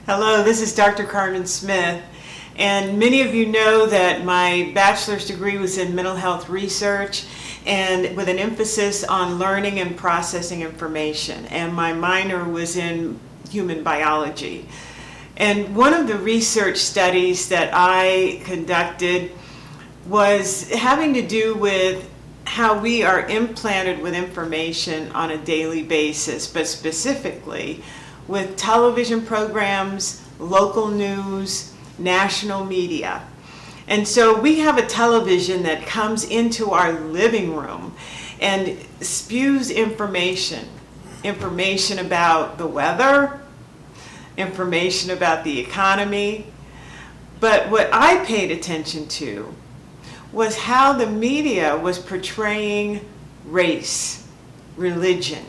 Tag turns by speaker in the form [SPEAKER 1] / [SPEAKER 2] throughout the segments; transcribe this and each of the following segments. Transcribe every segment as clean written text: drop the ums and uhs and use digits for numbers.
[SPEAKER 1] Hello, this is Dr. Karmen Smith, and many of you know that my bachelor's degree was in mental health research and with an emphasis on learning and processing information, and my minor was in human biology. And one of the research studies that I conducted was having to do with how we are implanted with information on a daily basis, but specifically with television programs, local news, national media. And so we have a television that comes into our living room and spews information about the weather, information about the economy. But what I paid attention to was how the media was portraying race, religion,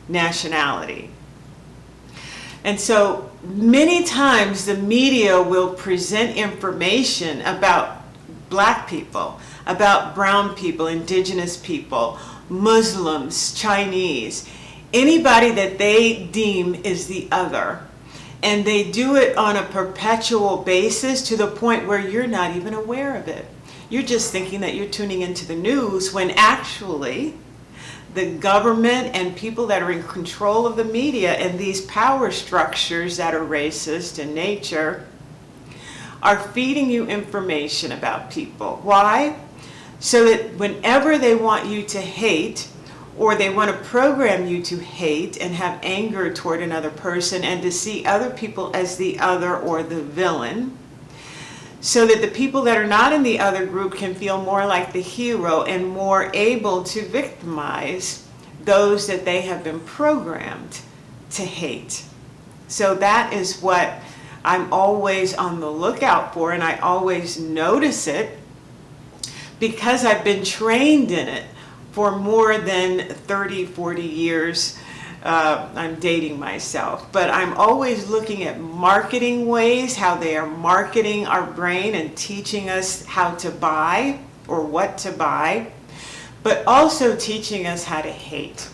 [SPEAKER 1] nationality. And so many times the media will present information about black people, about brown people, indigenous people, Muslims, Chinese, anybody that they deem is the other. And they do it on a perpetual basis to the point where you're not even aware of it. You're just thinking that you're tuning into the news when actually the government and people that are in control of the media and these power structures that are racist in nature are feeding you information about people. Why? So that whenever they want you to hate, or they want to program you to hate and have anger toward another person and to see other people as the other or the villain, so that the people that are not in the other group can feel more like the hero and more able to victimize those that they have been programmed to hate. So that is what I'm always on the lookout for, and I always notice it because I've been trained in it for more than 30, 40 years. I'm dating myself, but I'm always looking at marketing ways, how they are marketing our brain and teaching us how to buy or what to buy, but also teaching us how to hate.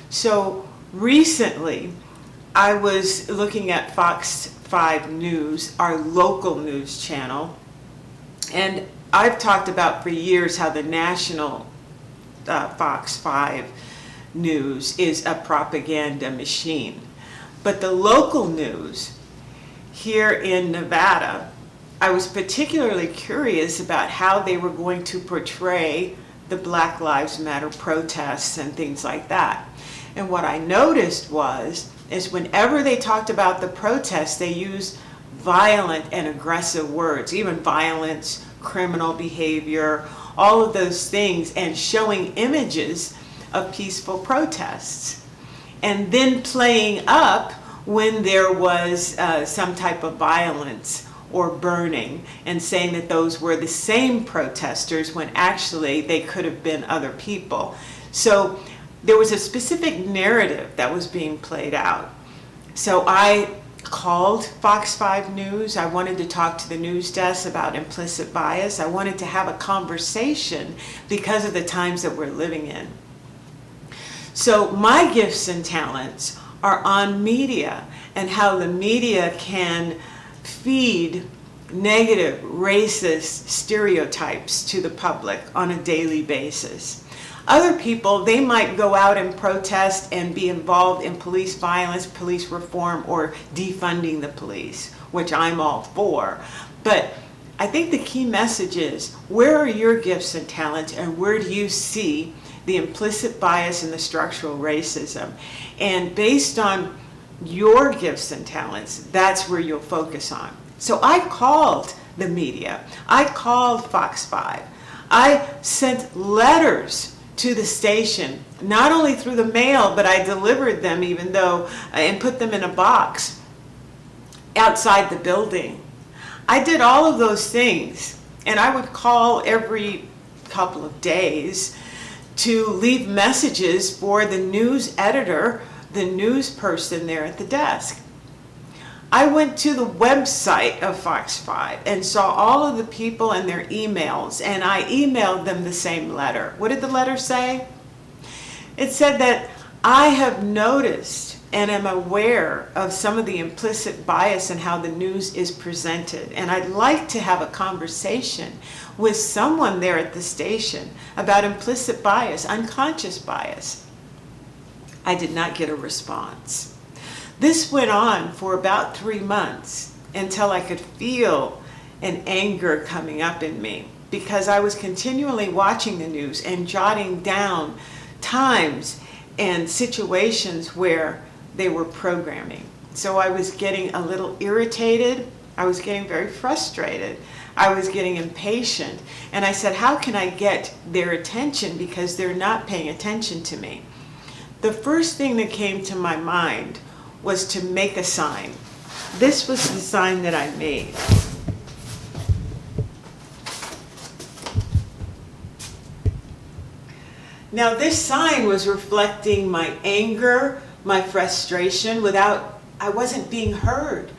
[SPEAKER 1] So recently, I was looking at Fox 5 News, our local news channel, and I've talked about for years how the national Fox 5 News is a propaganda machine. But the local news here in Nevada, I was particularly curious about how they were going to portray the Black Lives Matter protests and things like that. And what I noticed is whenever they talked about the protests, they used violent and aggressive words, even violence, criminal behavior, all of those things, and showing images of peaceful protests, and then playing up when there was some type of violence or burning and saying that those were the same protesters when actually they could have been other people. So there was a specific narrative that was being played out. So I called Fox 5 News. I wanted to talk to the news desk about implicit bias. I wanted to have a conversation because of the times that we're living in. So my gifts and talents are on media and how the media can feed negative, racist stereotypes to the public on a daily basis. Other people, they might go out and protest and be involved in police violence, police reform, or defunding the police, which I'm all for. But I think the key message is, where are your gifts and talents, and where do you see the implicit bias and the structural racism? And based on your gifts and talents, that's where you'll focus on. So I called the media. I called Fox 5. I sent letters to the station, not only through the mail, but I delivered them and put them in a box outside the building. I did all of those things, and I would call every couple of days to leave messages for the news editor, the news person there at the desk. I went to the website of Fox 5 and saw all of the people and their emails, and I emailed them the same letter. What did the letter say? It said that I have noticed and am aware of some of the implicit bias in how the news is presented. And I'd like to have a conversation with someone there at the station about implicit bias, unconscious bias. I did not get a response. This went on for about 3 months until I could feel an anger coming up in me, because I was continually watching the news and jotting down times and situations where they were programming. So I was getting a little irritated. I was getting very frustrated. I was getting impatient. And I said, how can I get their attention, because they're not paying attention to me? The first thing that came to my mind was to make a sign. This was the sign that I made. Now this sign was reflecting my anger, my frustration. I wasn't being heard.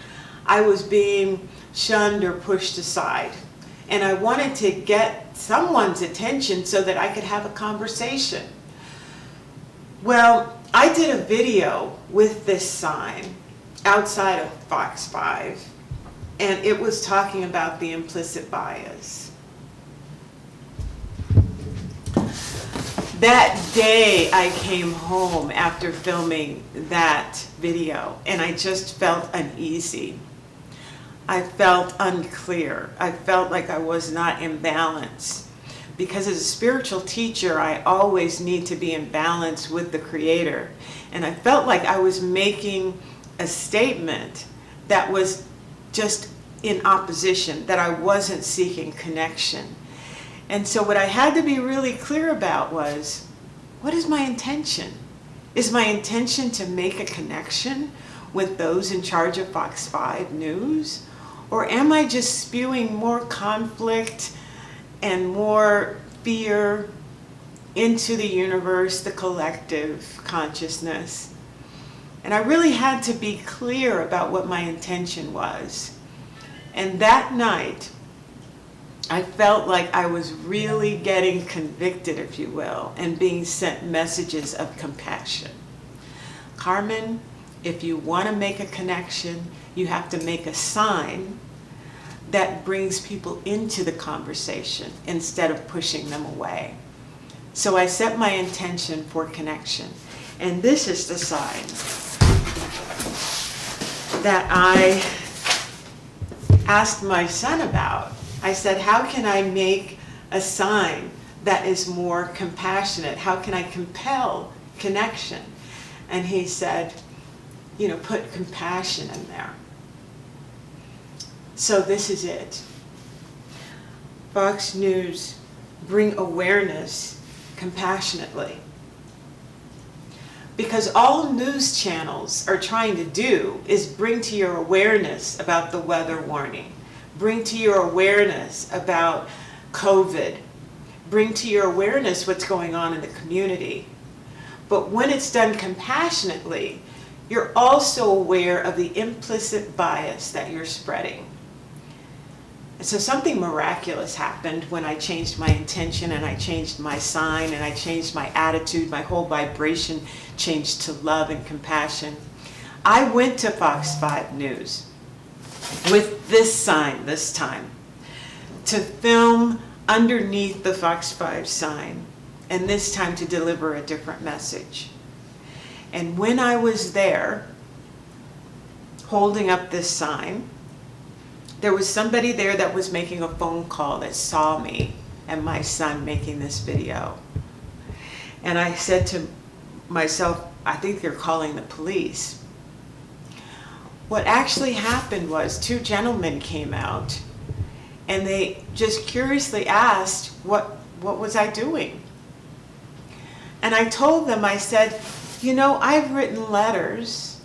[SPEAKER 1] I was being shunned or pushed aside. And I wanted to get someone's attention so that I could have a conversation. Well, I did a video with this sign outside of Fox 5, and it was talking about the implicit bias. That day I came home after filming that video, and I just felt uneasy. I felt unclear. I felt like I was not in balance. Because as a spiritual teacher, I always need to be in balance with the Creator. And I felt like I was making a statement that was just in opposition, that I wasn't seeking connection. And so what I had to be really clear about was, what is my intention? Is my intention to make a connection with those in charge of Fox 5 News? Or am I just spewing more conflict and more fear into the universe, the collective consciousness? And I really had to be clear about what my intention was. And that night, I felt like I was really getting convicted, if you will, and being sent messages of compassion. Karmen, if you want to make a connection, you have to make a sign that brings people into the conversation instead of pushing them away. So I set my intention for connection. And this is the sign that I asked my son about. I said, how can I make a sign that is more compassionate? How can I compel connection? And he said, put compassion in there. So this is it. Fox News, bring awareness compassionately. Because all news channels are trying to do is bring to your awareness about the weather warning. Bring to your awareness about COVID. Bring to your awareness what's going on in the community. But when it's done compassionately, you're also aware of the implicit bias that you're spreading. And so something miraculous happened when I changed my intention and I changed my sign and I changed my attitude. My whole vibration changed to love and compassion. I went to Fox 5 News with this sign this time to film underneath the Fox 5 sign, and this time to deliver a different message. And when I was there holding up this sign, there was somebody there that was making a phone call that saw me and my son making this video. And I said to myself, I think they're calling the police. What actually happened was 2 gentlemen came out and they just curiously asked, what was I doing? And I told them, I said, I've written letters,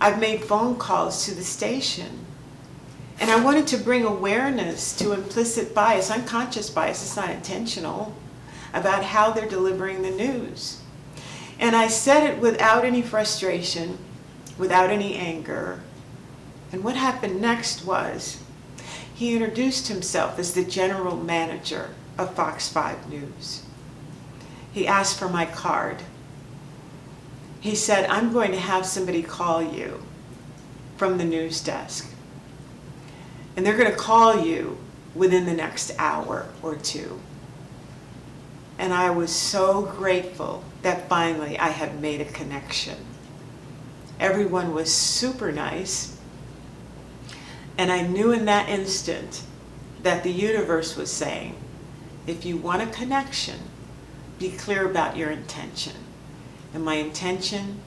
[SPEAKER 1] I've made phone calls to the station, and I wanted to bring awareness to implicit bias, unconscious bias, it's not intentional, about how they're delivering the news. And I said it without any frustration, without any anger. And what happened next was, he introduced himself as the general manager of Fox 5 News. He asked for my card. He said, I'm going to have somebody call you from the news desk. And they're going to call you within the next hour or two. And I was so grateful that finally I had made a connection. Everyone was super nice. And I knew in that instant that the universe was saying, if you want a connection, be clear about your intention. And my intention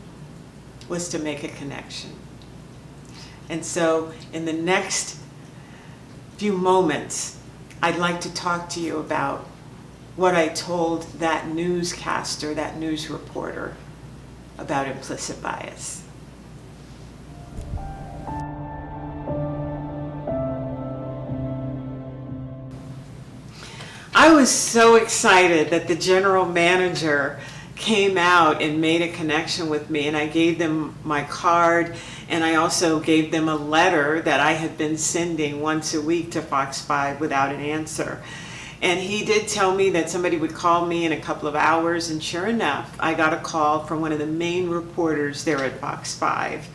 [SPEAKER 1] was to make a connection. And so in the next few moments, I'd like to talk to you about what I told that newscaster, that news reporter, about implicit bias. I was so excited that the general manager came out and made a connection with me, and I gave them my card, and I also gave them a letter that I had been sending once a week to Fox 5 without an answer. And he did tell me that somebody would call me in a couple of hours, and sure enough, I got a call from one of the main reporters there at Fox 5.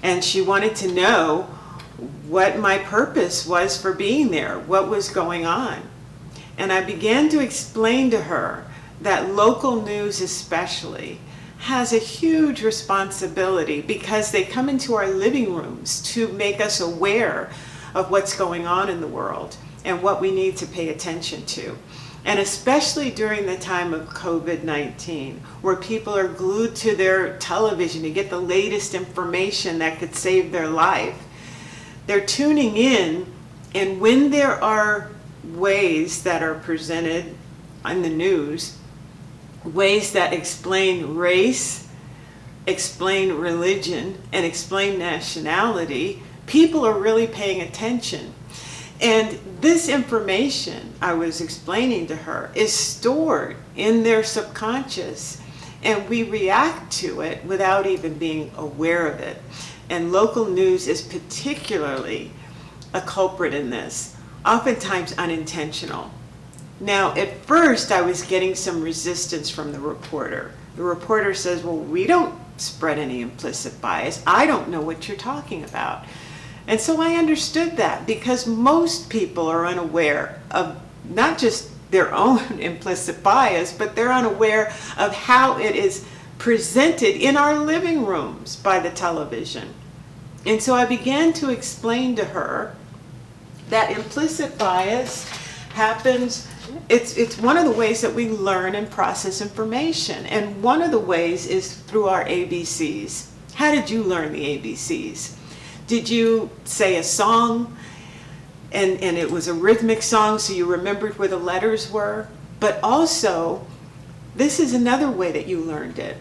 [SPEAKER 1] And she wanted to know what my purpose was for being there, what was going on. And I began to explain to her that local news especially has a huge responsibility because they come into our living rooms to make us aware of what's going on in the world and what we need to pay attention to. And especially during the time of COVID-19, where people are glued to their television to get the latest information that could save their life. They're tuning in, and when there are ways that are presented on the news, ways that explain race, explain religion, and explain nationality, people are really paying attention. And this information I was explaining to her is stored in their subconscious, and we react to it without even being aware of it. And local news is particularly a culprit in this, oftentimes unintentional. Now, at first I was getting some resistance from the reporter. The reporter says, well, we don't spread any implicit bias. I don't know what you're talking about. And so I understood that, because most people are unaware of not just their own implicit bias, but they're unaware of how it is presented in our living rooms by the television. And so I began to explain to her that implicit bias happens, it's one of the ways that we learn and process information. And one of the ways is through our ABCs. How did you learn the ABCs? Did you say a song and it was a rhythmic song so you remembered where the letters were? But also, this is another way that you learned it.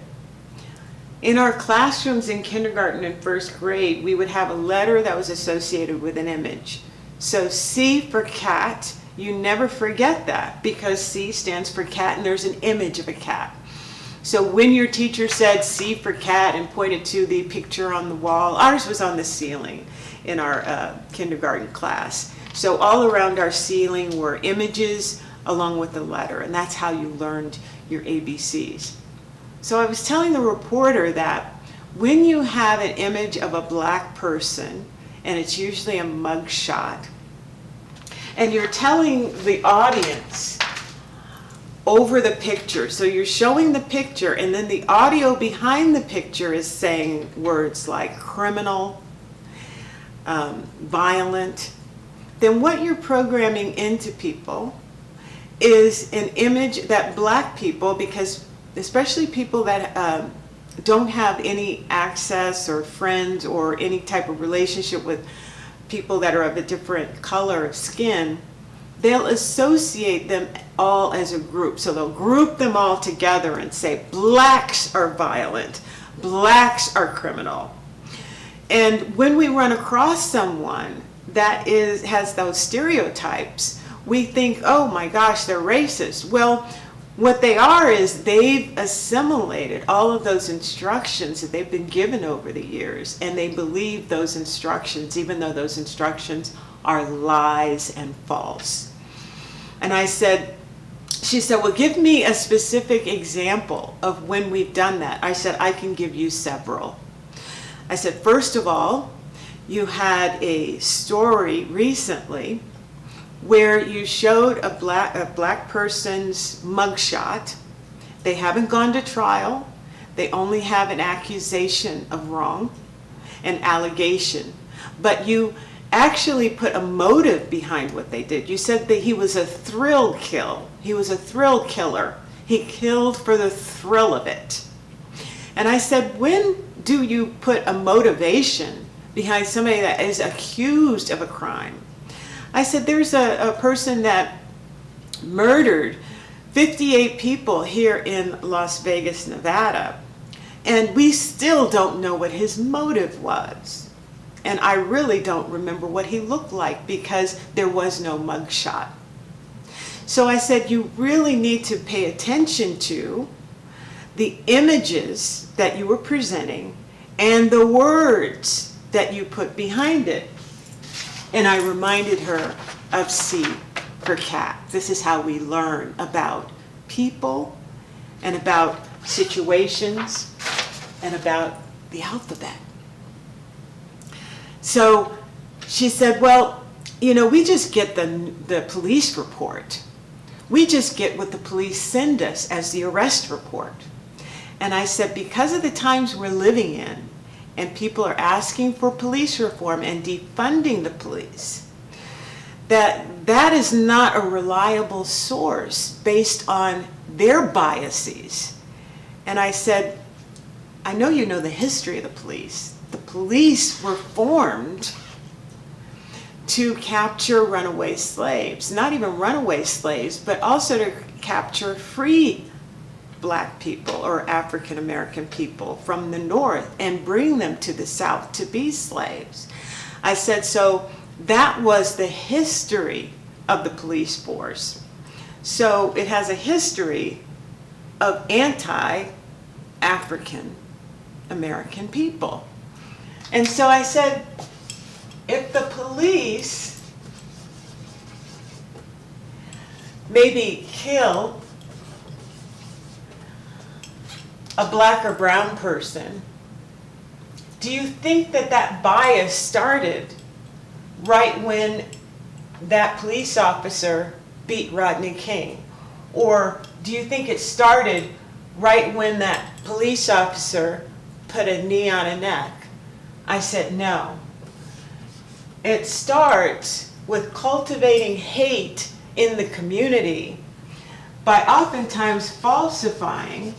[SPEAKER 1] In our classrooms in kindergarten and first grade, we would have a letter that was associated with an image. So C for cat, you never forget that, because C stands for cat and there's an image of a cat. So when your teacher said C for cat and pointed to the picture on the wall, ours was on the ceiling in our kindergarten class. So all around our ceiling were images along with the letter, and that's how you learned your ABCs. So I was telling the reporter that when you have an image of a black person, and it's usually a mug shot, and you're telling the audience over the picture, so you're showing the picture and then the audio behind the picture is saying words like criminal, violent, then what you're programming into people is an image that black people, because especially people that don't have any access or friends or any type of relationship with people that are of a different color of skin, they'll associate them all as a group. So they'll group them all together and say, blacks are violent, blacks are criminal. And when we run across someone that has those stereotypes, we think, oh my gosh, they're racist. Well, what they are is they've assimilated all of those instructions that they've been given over the years, and they believe those instructions, even though those instructions are lies and false. And I said, she said, well, give me a specific example of when we've done that. I said, I can give you several. I said, first of all, you had a story recently where you showed a black person's mugshot. They haven't gone to trial. They only have an accusation of wrong, an allegation. But you actually put a motive behind what they did. You said that he was a thrill kill. He was a thrill killer. He killed for the thrill of it. And I said, when do you put a motivation behind somebody that is accused of a crime? I said, there's a person that murdered 58 people here in Las Vegas, Nevada, and we still don't know what his motive was. And I really don't remember what he looked like because there was no mugshot. So I said, you really need to pay attention to the images that you were presenting and the words that you put behind it. And I reminded her of C for cat. This is how we learn about people and about situations and about the alphabet. So she said, well, you know, we just get the police report. We just get what the police send us as the arrest report. And I said, because of the times we're living in, and people are asking for police reform and defunding the police, that is not a reliable source based on their biases. And I said, I know you know the history of the police. The police were formed to capture runaway slaves, not even runaway slaves, but also to capture free black people or African American people from the north and bring them to the south to be slaves. I said, so that was the history of the police force. So it has a history of anti-African American people. And so I said, if the police maybe kill a black or brown person, do you think that that bias started right when that police officer beat Rodney King? Or do you think it started right when that police officer put a knee on a neck? I said, no. It starts with cultivating hate in the community by oftentimes falsifying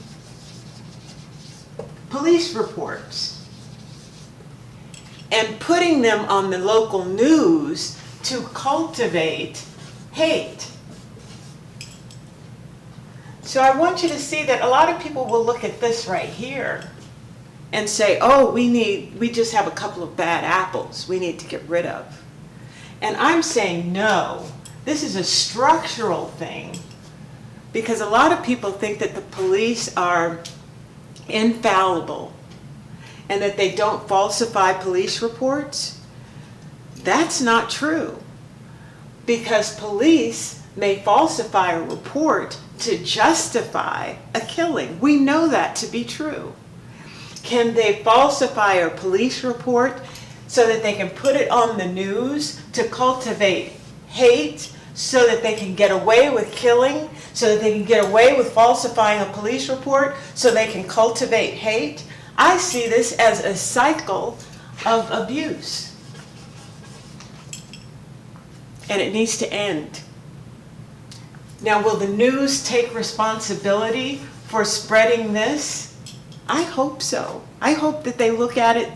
[SPEAKER 1] police reports and putting them on the local news to cultivate hate. So I want you to see that a lot of people will look at this right here and say, oh, we just have a couple of bad apples we need to get rid of. And I'm saying, no, this is a structural thing, because a lot of people think that the police are infallible and that they don't falsify police reports. That's not true, because police may falsify a report to justify a killing. We know that to be true. Can they falsify a police report so that they can put it on the news to cultivate hate, so that they can get away with killing, so that they can get away with falsifying a police report, so they can cultivate hate? I see this as a cycle of abuse. And it needs to end. Now, will the news take responsibility for spreading this? I hope so. I hope that they look at it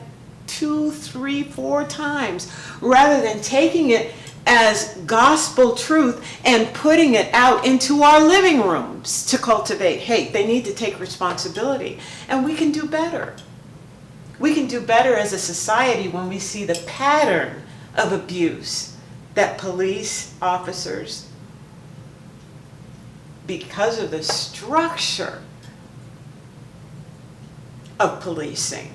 [SPEAKER 1] 2, 3, 4 times, rather than taking it as gospel truth and putting it out into our living rooms to cultivate hate. They need to take responsibility. And we can do better. We can do better as a society when we see the pattern of abuse that police officers, because of the structure of policing,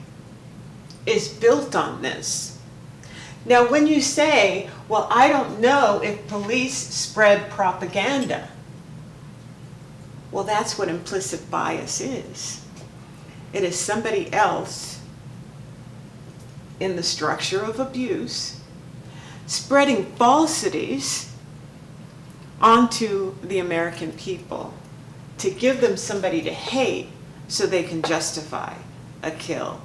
[SPEAKER 1] is built on this. Now, when you say, well, I don't know if police spread propaganda, Well, that's what implicit bias is. It is somebody else in the structure of abuse spreading falsities onto the American people to give them somebody to hate so they can justify a kill.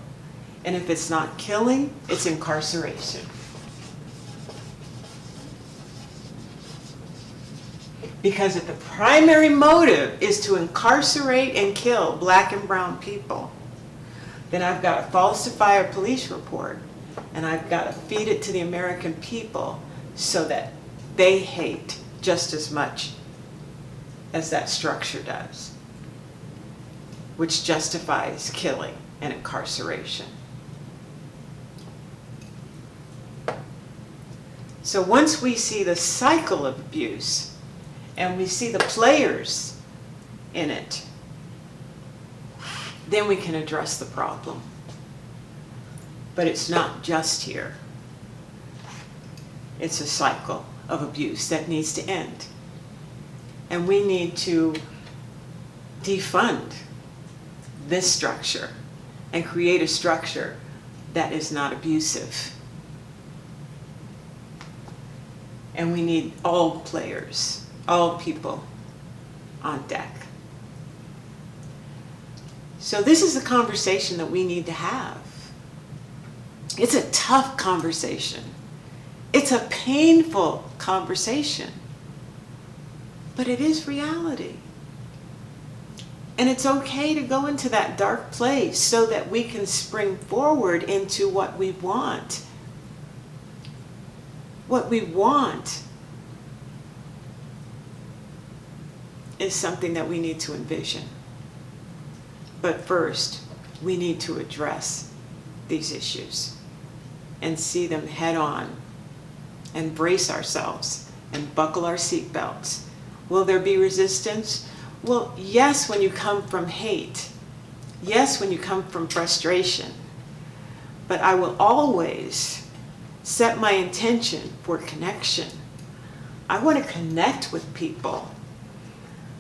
[SPEAKER 1] And if it's not killing, it's incarceration. Because if the primary motive is to incarcerate and kill black and brown people, then I've got to falsify a police report and I've got to feed it to the American people so that they hate just as much as that structure does, which justifies killing and incarceration. So once we see the cycle of abuse and we see the players in it, then we can address the problem. But it's not just here. It's a cycle of abuse that needs to end. And we need to defund this structure and create a structure that is not abusive. And we need all players, all people on deck. So this is a conversation that we need to have. It's a tough conversation. It's a painful conversation. But it is reality. And it's okay to go into that dark place so that we can spring forward into what we want. What we want is something that we need to envision. But first, we need to address these issues and see them head on and brace ourselves and buckle our seatbelts. Will there be resistance? Well, yes, when you come from hate. Yes, when you come from frustration. But I will always set my intention for connection. I want to connect with people.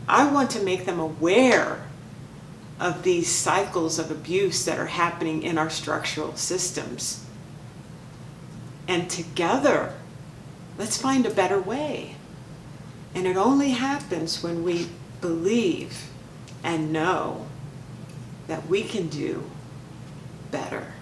[SPEAKER 1] I want to make them aware of these cycles of abuse that are happening in our structural systems. And together, let's find a better way. And it only happens when we believe and know that we can do better.